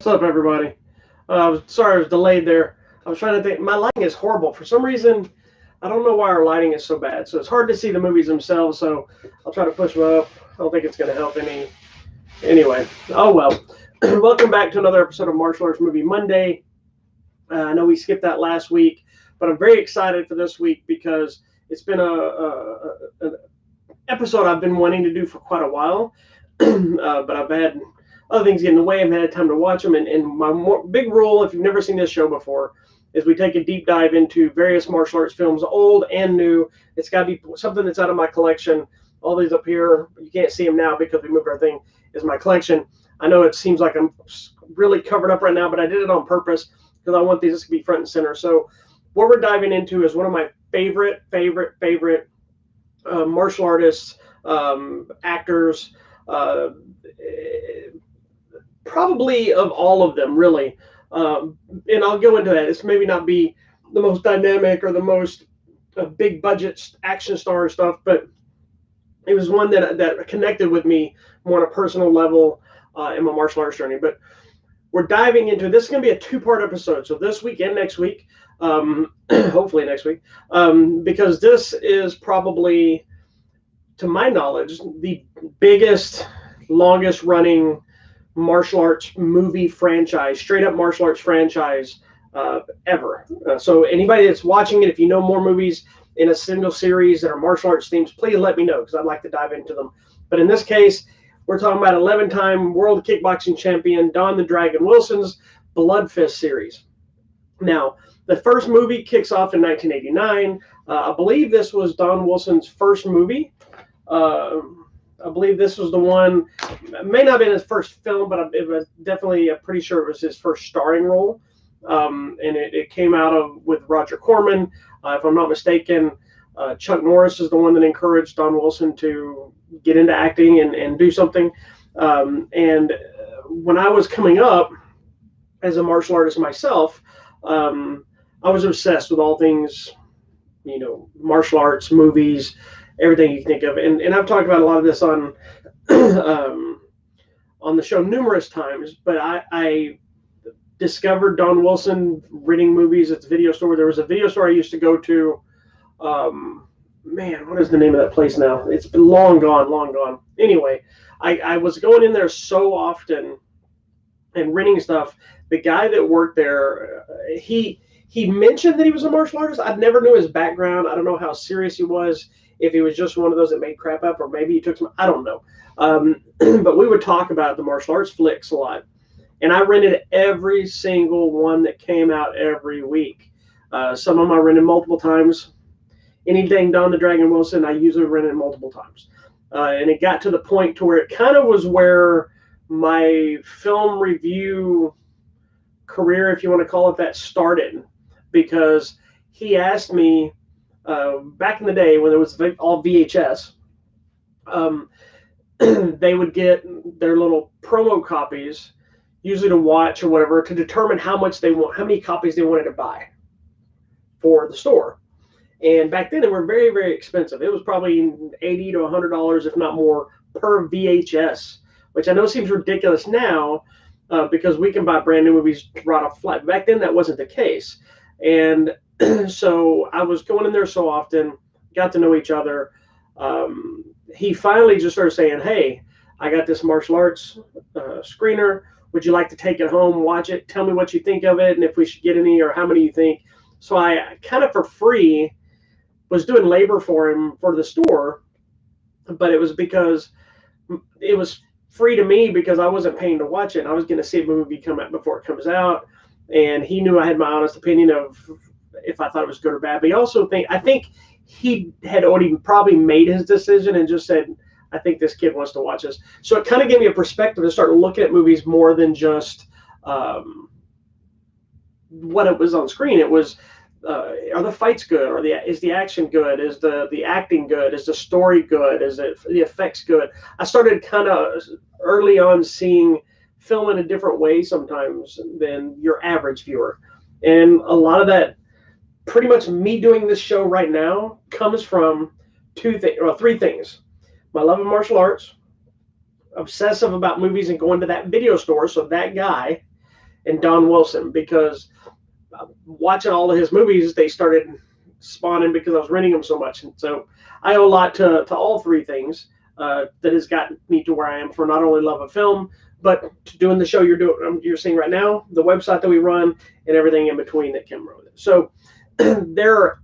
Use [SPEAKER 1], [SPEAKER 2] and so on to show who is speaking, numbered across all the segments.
[SPEAKER 1] What's up, everybody? Sorry I was delayed there. I was trying to think. My lighting is horrible. For some reason, I don't know why our lighting is so bad. So it's hard to see the movies themselves. So I'll try to push them up. I don't think it's going to help any. Anyway, oh well. Welcome back to another episode of Martial Arts Movie Monday. I know we skipped that last week, but I'm very excited for this week because it's been an episode I've been wanting to do for quite a while. But I've had other things get in the way. I've had time to watch them. And my big rule, if you've never seen this show before, is we take a deep dive into various martial arts films, old and new. It's got to be something that's out of my collection. All these up here, you can't see them now because we moved our thing, is my collection. I know it seems like I'm really covered up right now, but I did it on purpose because I want these to be front and center. So what we're diving into is one of my favorite martial artists, actors, probably of all of them, really. And I'll go into that. It's maybe not be the most dynamic or the most big budget action star stuff, but it was one that connected with me more on a personal level in my martial arts journey. But we're diving into this. Is going to be a two-part episode. So this week and next week, hopefully next week, because this is probably, to my knowledge, the biggest, longest running martial arts movie franchise, straight up martial arts franchise ever. So anybody that's watching it, if you know more movies in a single series that are martial arts themes, please let me know because I'd like to dive into them. But in this case, we're talking about 11-time world kickboxing champion Don the Dragon Wilson's Bloodfist series. Now, the first movie kicks off in 1989. I believe this was Don Wilson's first movie. I believe this was the one, it may not have been his first film, but it was definitely, pretty sure it was his first starring role. And it came out with Roger Corman. If I'm not mistaken, Chuck Norris is the one that encouraged Don Wilson to get into acting and do something. And when I was coming up as a martial artist myself, I was obsessed with all things, martial arts, movies, everything you think of. And I've talked about a lot of this on on the show numerous times, but I discovered Don Wilson renting movies at the video store. There was a video store I used to go to. Man, what is the name of that place now? It's been long gone. Anyway, I was going in there so often and renting stuff. The guy that worked there, he mentioned that he was a martial artist. I never knew his background. I don't know how serious he was, if he was just one of those that made crap up, or maybe he took some, I don't know. But we would talk about the martial arts flicks a lot. And I rented every single one that came out every week. Some of them I rented multiple times. Anything Don the Dragon Wilson, I usually rented multiple times. And it got to the point to where it kind of was where my film review career, if you want to call it that, started. Because he asked me, back in the day when it was all VHS, they would get their little promo copies, usually to watch or whatever, to determine how many copies they wanted to buy for the store. And back then, they were very, very expensive. It was probably $80 to $100, if not more, per VHS, which I know seems ridiculous now because we can buy brand new movies right off the fly. Back then, that wasn't the case. And so I was going in there so often, got to know each other. He finally just started saying, "Hey, I got this martial arts screener. Would you like to take it home, watch it, tell me what you think of it, and if we should get any or how many you think?" So I kind of for free was doing labor for him for the store, but it was because it was free to me because I wasn't paying to watch it. And I was going to see a movie come out before it comes out. And he knew I had my honest opinion of if I thought it was good or bad. But I think he had already probably made his decision and just said, "I think this kid wants to watch this." So it kind of gave me a perspective to start looking at movies more than just what it was on screen. It was, are the fights good? Is the action good? Is the acting good? Is the story good? Is it the effects good? I started kind of early on seeing film in a different way sometimes than your average viewer. And a lot of that, pretty much me doing this show right now, comes from three things. My love of martial arts, obsessive about movies and going to that video store. So that guy, and Don Wilson, because watching all of his movies, they started spawning because I was renting them so much. And so I owe a lot to all three things that has gotten me to where I am, for not only love of film, but doing the show you're seeing right now, the website that we run, and everything in between that came with it. So there are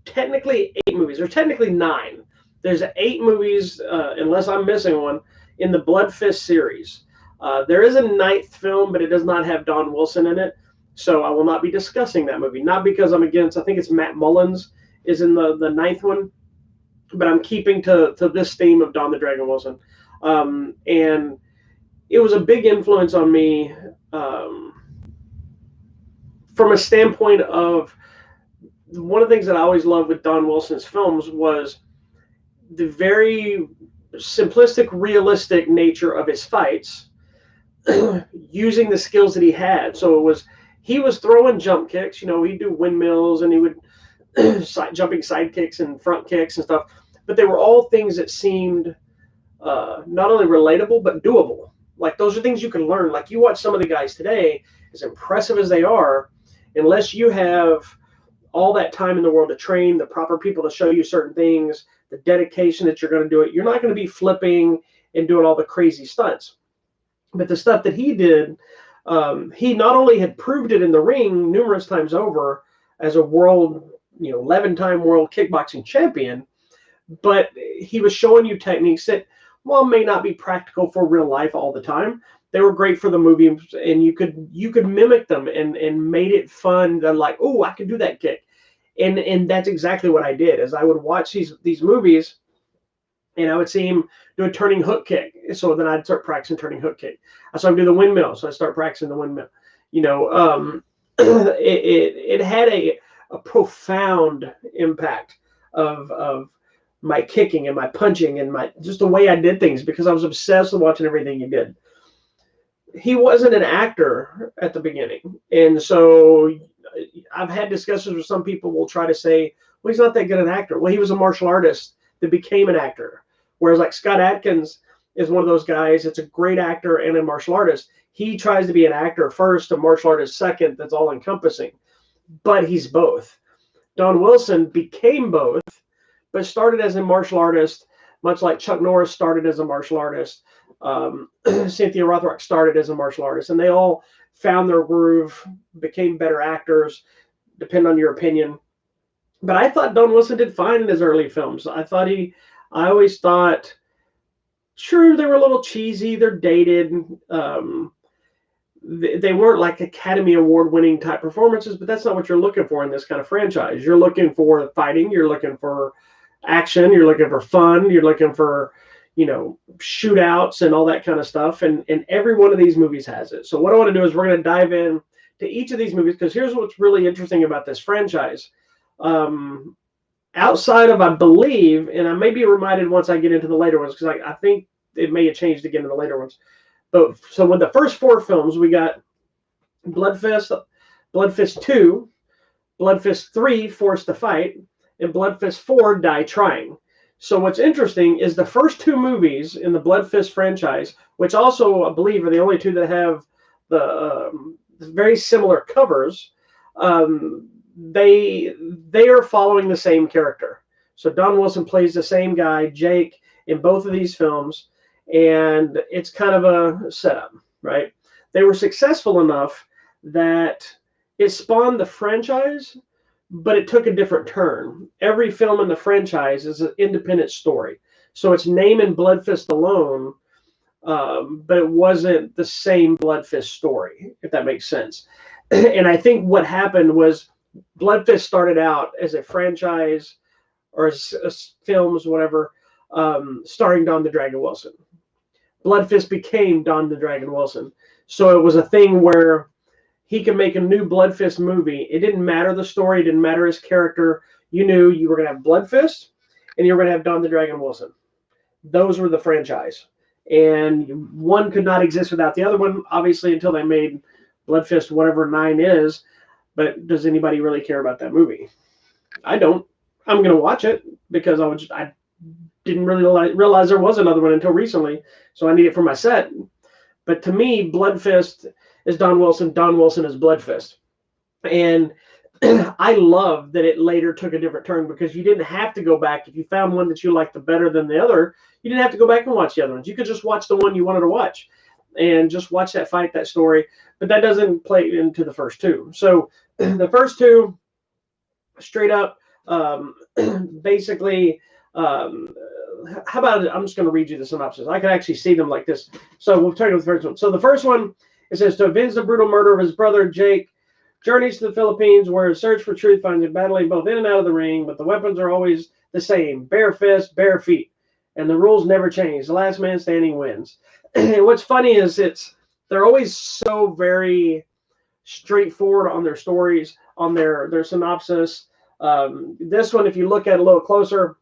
[SPEAKER 1] technically eight movies. There's technically nine. There's eight movies, unless I'm missing one, in the Bloodfist series. There is a ninth film, but it does not have Don Wilson in it. So I will not be discussing that movie. Not because I'm against, I think it's Matt Mullins is in the ninth one, but I'm keeping to this theme of Don the Dragon Wilson. And it was a big influence on me from a standpoint of, one of the things that I always loved with Don Wilson's films was the very simplistic, realistic nature of his fights, using the skills that he had. So he was throwing jump kicks. He'd do windmills, and he would jumping side kicks and front kicks and stuff. But they were all things that seemed not only relatable but doable. Like, those are things you can learn. Like, you watch some of the guys today, as impressive as they are, unless you have all that time in the world to train, the proper people to show you certain things, the dedication that you're going to do it, you're not going to be flipping and doing all the crazy stunts. But the stuff that he did, he not only had proved it in the ring numerous times over as a world, 11-time world kickboxing champion, but he was showing you techniques that, while may not be practical for real life all the time, they were great for the movie, and you could mimic them and made it fun. They're like, oh, I can do that kick. And that's exactly what I did. As I would watch these movies, and I would see him do a turning hook kick. So then I'd start practicing turning hook kick. I saw him do the windmill, so I start practicing the windmill. It had a profound impact of my kicking and my punching and just the way I did things, because I was obsessed with watching everything he did. He wasn't an actor at the beginning, and so I've had discussions with some people will try to say, well, he's not that good an actor. Well, he was a martial artist that became an actor. Whereas like Scott Adkins is one of those guys that's a great actor and a martial artist. He tries to be an actor first, a martial artist second, that's all encompassing. But he's both. Don Wilson became both, but started as a martial artist, much like Chuck Norris started as a martial artist. Cynthia Rothrock started as a martial artist, and they all found their groove, became better actors, depending on your opinion. But I thought Don Wilson did fine in his early films. I always thought, sure, they were a little cheesy, they're dated. They weren't like Academy Award winning type performances, but that's not what you're looking for in this kind of franchise. You're looking for fighting, you're looking for action, you're looking for fun, you're looking for, shootouts and all that kind of stuff. And every one of these movies has it. So what I want to do is we're going to dive in to each of these movies, because here's what's really interesting about this franchise. Outside of, I believe, and I may be reminded once I get into the later ones, because I think it may have changed again in the later ones. But so with the first four films, we got Bloodfist, Bloodfist 2, Bloodfist 3, Forced to Fight, and Bloodfist 4, Die Trying. So what's interesting is the first two movies in the Bloodfist franchise, which also I believe are the only two that have the very similar covers, they are following the same character. So Don Wilson plays the same guy, Jake, in both of these films, and it's kind of a setup, right? They were successful enough that it spawned the franchise, but it took a different turn. Every film in the franchise is an independent story. So it's name and Bloodfist alone, but it wasn't the same Bloodfist story, if that makes sense. And I think what happened was Bloodfist started out as a franchise or as films, whatever, starring Don the Dragon Wilson. Bloodfist became Don the Dragon Wilson. So it was a thing where he could make a new Bloodfist movie. It didn't matter the story. It didn't matter his character. You knew you were going to have Bloodfist and you were going to have Don the Dragon Wilson. Those were the franchise. And one could not exist without the other one, obviously, until they made Bloodfist, whatever 9 is. But does anybody really care about that movie? I don't. I'm going to watch it because I didn't really realize there was another one until recently. So I need it for my set. But to me, Bloodfist is Don Wilson. Don Wilson is Bloodfist. And I love that it later took a different turn, because you didn't have to go back. If you found one that you liked better than the other, you didn't have to go back and watch the other ones. You could just watch the one you wanted to watch and just watch that fight, that story. But that doesn't play into the first two. So the first two, straight up, basically, how about it? I'm just going to read you the synopsis. I can actually see them like this. So we'll turn to the first one. So the first one, it says, to avenge the brutal murder of his brother Jake, journeys to the Philippines, where his search for truth finds him battling both in and out of the ring, but the weapons are always the same: bare fist, bare feet, and the rules never change. The last man standing wins. And what's funny is they're always so very straightforward on their stories, on their synopsis. This one, if you look at it a little closer,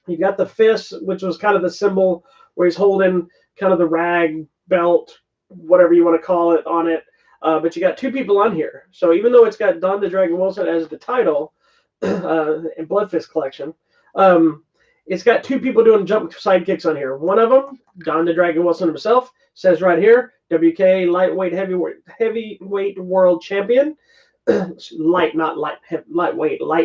[SPEAKER 1] you got the fist, which was kind of the symbol where he's holding kind of the rag belt, whatever you want to call it, on it. But you got two people on here. So even though it's got Don the Dragon Wilson as the title, in Bloodfist collection, it's got two people doing jump sidekicks on here. One of them, Don the Dragon Wilson himself, says right here, WK lightweight heavyweight world champion. Light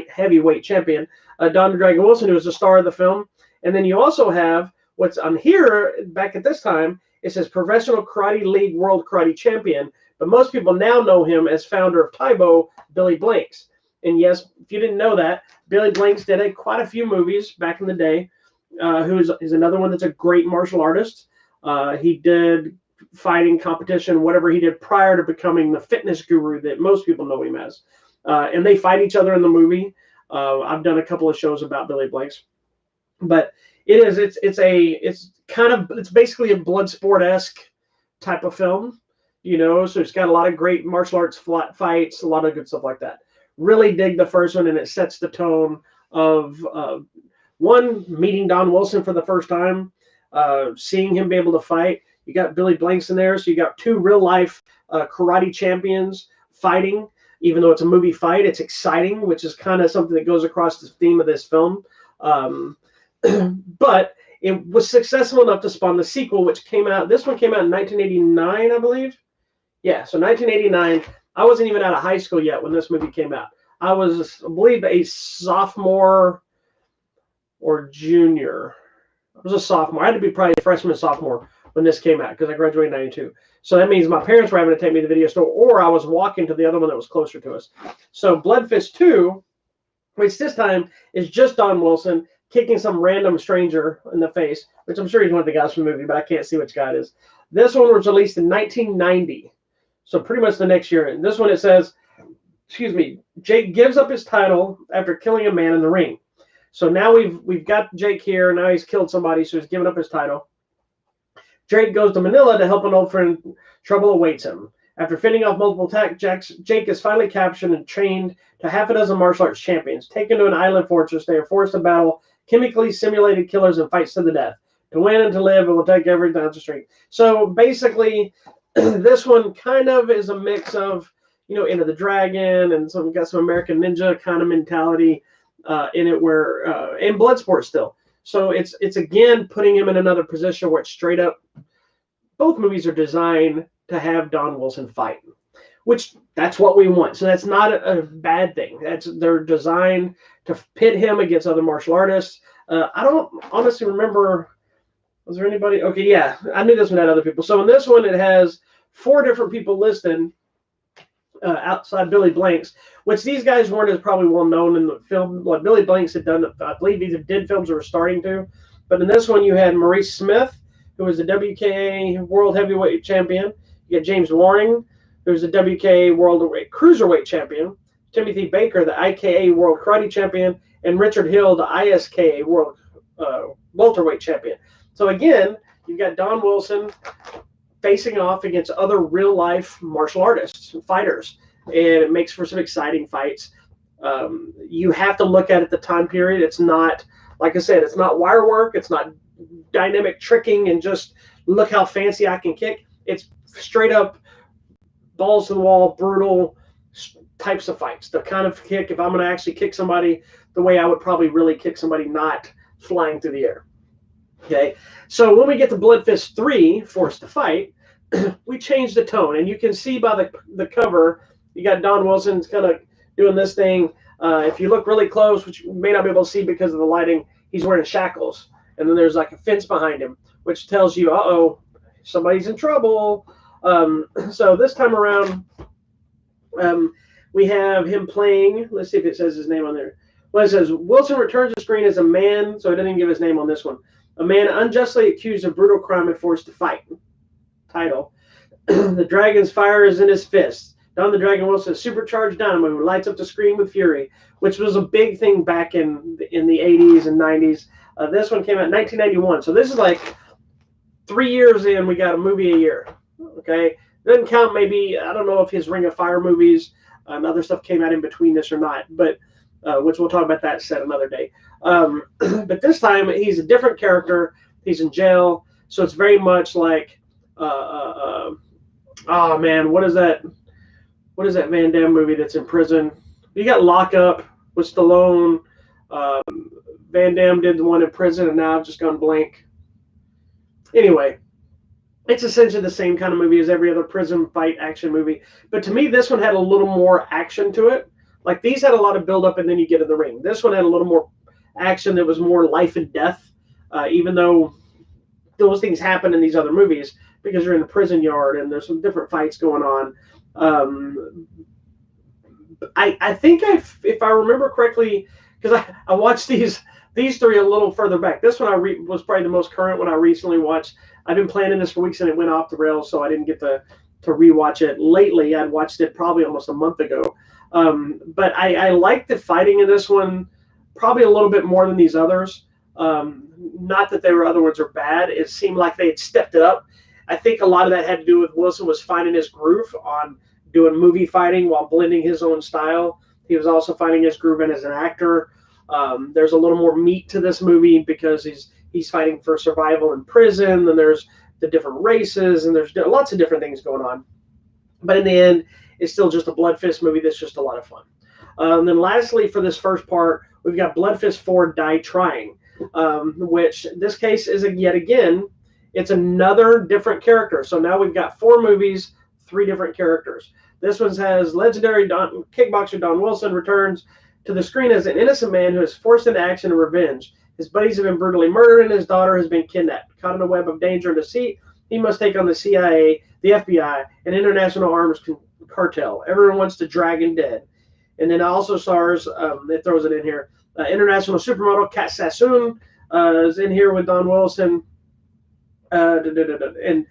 [SPEAKER 1] heavyweight champion, Don the Dragon Wilson, who was the star of the film. And then you also have what's on here back at this time. It says Professional Karate League World Karate Champion, but most people now know him as founder of Taibo, Billy Blanks. And yes, if you didn't know that, Billy Blanks did quite a few movies back in the day. He's another one that's a great martial artist. He did fighting competition, whatever he did prior to becoming the fitness guru that most people know him as. And they fight each other in the movie. I've done a couple of shows about Billy Blanks, but it's basically a Bloodsport-esque type of film, so it's got a lot of great martial arts fights, a lot of good stuff like that. Really dig the first one, and it sets the tone of one, meeting Don Wilson for the first time, seeing him be able to fight. You got Billy Blanks in there, so you got two real life karate champions fighting. Even though it's a movie fight, it's exciting, which is kind of something that goes across the theme of this film. But it was successful enough to spawn the sequel, which came out. This one came out in 1989, I believe. Yeah, so 1989. I wasn't even out of high school yet when this movie came out. I was, I believe, a sophomore or junior. I was a sophomore. I had to be probably a freshman, sophomore when this came out, because I graduated in 92. So that means my parents were having to take me to the video store, or I was walking to the other one that was closer to us. So Bloodfist 2, which this time is just Don Wilson kicking some random stranger in the face, which I'm sure he's one of the guys from the movie, but I can't see which guy it is. This one was released in 1990, so pretty much the next year. And this one, it says, Jake gives up his title after killing a man in the ring. So now we've got Jake here. Now he's killed somebody, so he's given up his title. Jake goes to Manila to help an old friend. Trouble awaits him. After fending off multiple attacks, Jake is finally captured and trained to half a dozen martial arts champions. Taken to an island fortress, they are forced to battle chemically simulated killers and fights to the death. To win and to live, it will take every ounce of strength. So basically, this one kind of is a mix of, Enter the Dragon, and got some American Ninja kind of mentality in it, where and Bloodsport still. So it's again putting him in another position where it's straight up. Both movies are designed to have Don Wilson fight, which that's what we want. So that's not a bad thing. They're designed to pit him against other martial artists. I don't honestly remember. Was there anybody? Okay, yeah, I knew this one had other people. So in this one, it has 4 different people listed outside Billy Blanks, which these guys weren't as probably well known in the film. What Billy Blanks had done, I believe he did films that were starting to. But in this one, you had Maurice Smith, who was the WKA World Heavyweight Champion. You got James Waring, who's the WKA World Cruiserweight Champion. Timothy Baker, the IKA World Karate Champion. And Richard Hill, the ISKA World Welterweight Champion. So again, you've got Don Wilson facing off against other real-life martial artists and fighters. And it makes for some exciting fights. You have to look at the time period. It's not, like I said, it's not wire work. It's not dynamic tricking and just look how fancy I can kick. It's straight up balls to the wall, brutal types of fights. The kind of kick, if I'm going to actually kick somebody, the way I would probably really kick somebody, not flying through the air. Okay, so when we get to Bloodfist 3, Forced to Fight, we changed the tone, and you can see by the cover, you got Don Wilson's kind of doing this thing. If you look really close, which you may not be able to see because of the lighting, he's wearing shackles, and then there's like a fence behind him, which tells you, uh-oh, somebody's in trouble. So this time around, um, we have him playing. Let's see if it says his name on there. Well, it says Wilson returns to screen as a man, so it doesn't even give his name on this one. A man unjustly accused of brutal crime and forced to fight. Title: The dragon's fire is in his fists. Don the Dragon Wilson is supercharged dynamo who lights up the screen with fury, which was a big thing back in the 80s and 90s. This one came out in 1991, so this is like 3 years in. We got a movie a year. Okay, doesn't count. Maybe I don't know if his Ring of Fire movies and other stuff came out in between this or not, but which we'll talk about that set another day. But this time he's a different character. He's in jail, so it's very much like. Oh man, what is that? What is that Van Damme movie that's in prison? You got Lock Up with Stallone. Van Damme did the one in prison, and now I've just gone blank. Anyway, it's essentially the same kind of movie as every other prison fight action movie. But to me, this one had a little more action to it. Like these had a lot of build up, and then you get in the ring. This one had a little more action that was more life and death, even though those things happen in these other movies because you're in a prison yard and there's some different fights going on. I think if I remember correctly, because I watched these three a little further back. This one was probably the most current one I recently watched. I've been planning this for weeks and it went off the rails, so I didn't get to rewatch it lately. I'd watched it probably almost a month ago. But I like the fighting in this one probably a little bit more than these others. Not that their other ones are bad. It seemed like they had stepped it up. I think a lot of that had to do with Wilson was finding his groove on doing movie fighting while blending his own style. He was also finding his groove in as an actor. There's a little more meat to this movie because he's fighting for survival in prison, and there's the different races, and there's lots of different things going on. But in the end, it's still just a Bloodfist movie that's just a lot of fun. And then lastly, for this first part, we've got Bloodfist 4 Die Trying, which in this case is yet again, it's another different character. So now we've got 4 movies, 3 different characters. This one has legendary kickboxer Don Wilson returns to the screen as an innocent man who is forced into action and revenge. His buddies have been brutally murdered and his daughter has been kidnapped. Caught in a web of danger and deceit, he must take on the CIA, the FBI, and international arms cartel. Everyone wants to drag him dead. And then also stars, it throws it in here, international supermodel Kat Sassoon is in here with Don Wilson. And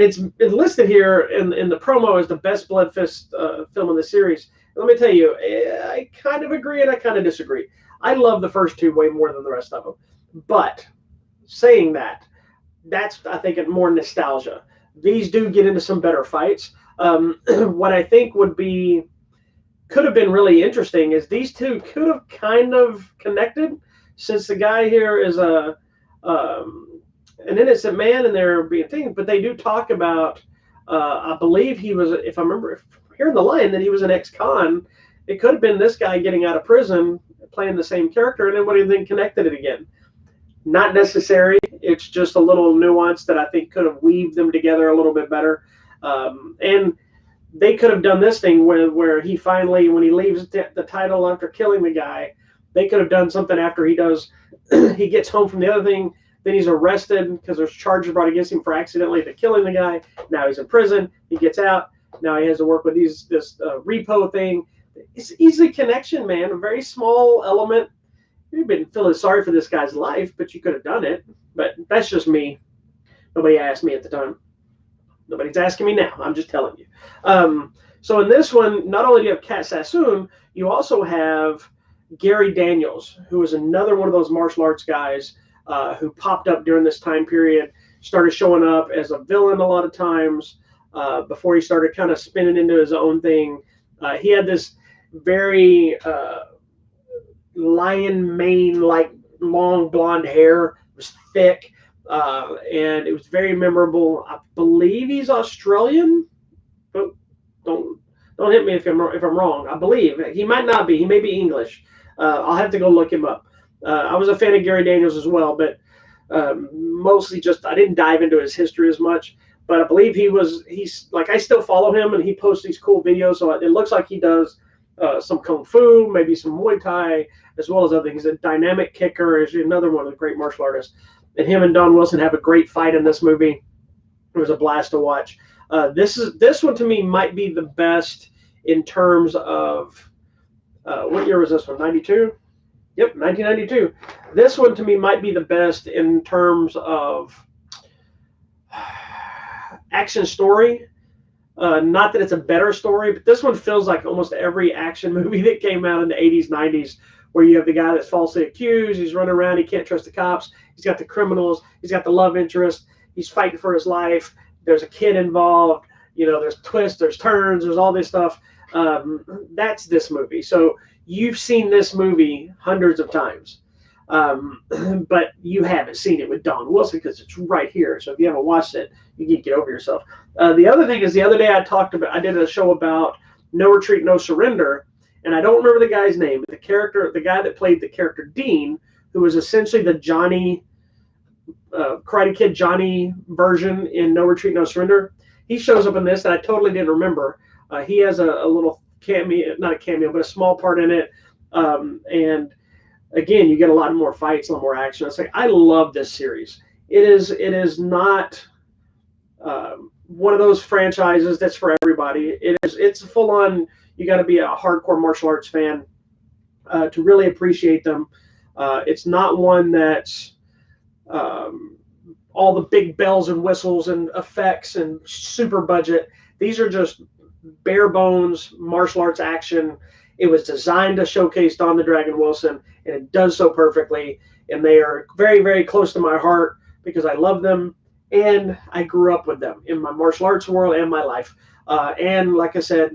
[SPEAKER 1] it's listed here in the promo as the best Bloodfist film in the series. And let me tell you, I kind of agree and I kind of disagree. I love the first 2 way more than the rest of them. But saying that, that's, I think, more nostalgia. These do get into some better fights. What I think could have been really interesting is these 2 could have kind of connected, since the guy here is an innocent man and they're being things, but they do talk about, I believe he was, if I remember hearing the line, that he was an ex-con. It could have been this guy getting out of prison, playing the same character, and then would have then connected it again. Not necessary. It's just a little nuance that I think could have weaved them together a little bit better. And they could have done this thing where he finally, when he leaves the title after killing the guy, they could have done something after he gets home from the other thing. Then he's arrested because there's charges brought against him for accidentally killing the guy. Now he's in prison. He gets out. Now he has to work with this repo thing. It's easy connection, man. A very small element. You've been feeling sorry for this guy's life, but you could have done it. But that's just me. Nobody asked me at the time. Nobody's asking me now. I'm just telling you. So in this one, not only do you have Kat Sassoon, you also have Gary Daniels, who is another one of those martial arts guys who popped up during this time period, started showing up as a villain a lot of times before he started kind of spinning into his own thing. He had this very lion mane, like long blonde hair. It was thick, and it was very memorable. I believe he's Australian. But don't hit me if I'm wrong. I believe he might not be. He may be English. I'll have to go look him up. I was a fan of Gary Daniels as well, but mostly just I didn't dive into his history as much. but I believe he's like, I still follow him, and he posts these cool videos. So it looks like he does some kung fu, maybe some Muay Thai, as well as other things. A dynamic kicker is another one of the great martial artists. And him and Don Wilson have a great fight in this movie. It was a blast to watch. This one to me might be the best in terms of what year was this one? 92? Yep, 1992. This one to me might be the best in terms of action story. Not that it's a better story, but this one feels like almost every action movie that came out in the 80s, 90s, where you have the guy that's falsely accused, he's running around, he can't trust the cops, he's got the criminals, he's got the love interest, he's fighting for his life, there's a kid involved, there's twists, there's turns, there's all this stuff. That's this movie. So you've seen this movie hundreds of times, but you haven't seen it with Don Wilson because it's right here. So if you haven't watched it, you need to get over yourself. The other thing is, the other day I did a show about No Retreat, No Surrender, and I don't remember the guy's name, but the guy that played the character Dean, who was essentially the Johnny, Karate Kid Johnny version in No Retreat, No Surrender. He shows up in this that I totally didn't remember. He has a little cameo, not a cameo, but a small part in it. And again, you get a lot more fights, a lot more action. It's like, I love this series. It is not one of those franchises that's for everybody. It's full on. You got to be a hardcore martial arts fan to really appreciate them. It's not one that's all the big bells and whistles and effects and super budget. These are just bare bones martial arts action. It was designed to showcase Don the Dragon Wilson, and it does so perfectly. And they are very, very close to my heart because I love them and I grew up with them in my martial arts world and my life. And like I said,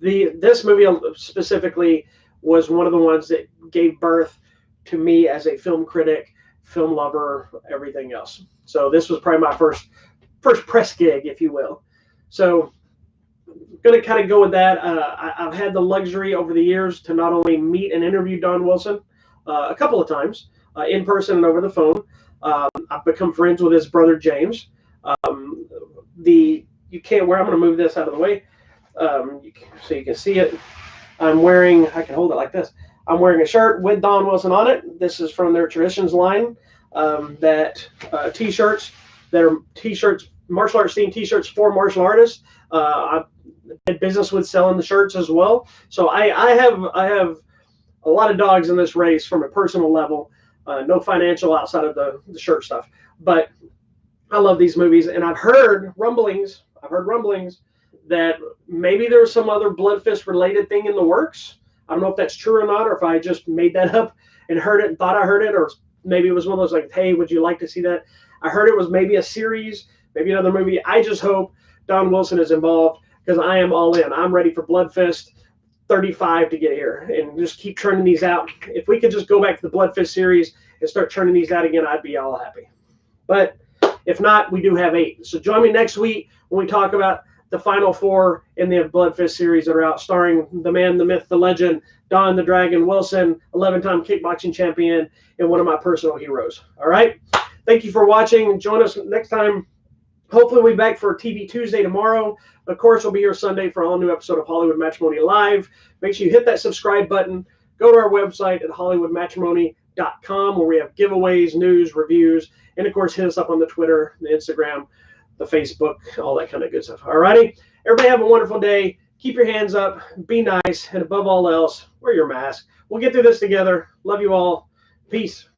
[SPEAKER 1] this movie specifically was one of the ones that gave birth to me as a film critic, film lover, everything else. So this was probably my first press gig, if you will. So going to kind of go with that. I've had the luxury over the years to not only meet and interview Don Wilson a couple of times in person and over the phone. I've become friends with his brother James. You can't wear. I'm going to move this out of the way so you can see it. I can hold it like this. I'm wearing a shirt with Don Wilson on it. This is from their Traditions line. T-shirts that are t-shirts, martial arts themed t-shirts for martial artists. I've had business with selling the shirts as well. So I have a lot of dogs in this race from a personal level. No financial outside of the shirt stuff. But I love these movies, and I've heard rumblings that maybe there's some other Bloodfist related thing in the works. I don't know if that's true or not, or if I just made that up and heard it and thought I heard it, or maybe it was one of those like, hey, would you like to see that? I heard it was maybe a series, maybe another movie. I just hope Don Wilson is involved because I am all in. I'm ready for Bloodfist 35 to get here and just keep churning these out. If we could just go back to the Bloodfist series and start churning these out again, I'd be all happy. But if not, we do have 8. So join me next week when we talk about the final 4 in the Bloodfist series that are out, starring the man, the myth, the legend, Don the Dragon Wilson, 11-time kickboxing champion, and one of my personal heroes. All right? Thank you for watching. Join us next time. Hopefully we'll be back for TV Tuesday tomorrow. Of course, we'll be here Sunday for an all-new episode of Hollywood Matrimony Live. Make sure you hit that subscribe button. Go to our website at hollywoodmatrimony.com where we have giveaways, news, reviews, and, of course, hit us up on the Twitter, the Instagram, the Facebook, all that kind of good stuff. All righty? Everybody have a wonderful day. Keep your hands up. Be nice. And above all else, wear your mask. We'll get through this together. Love you all. Peace.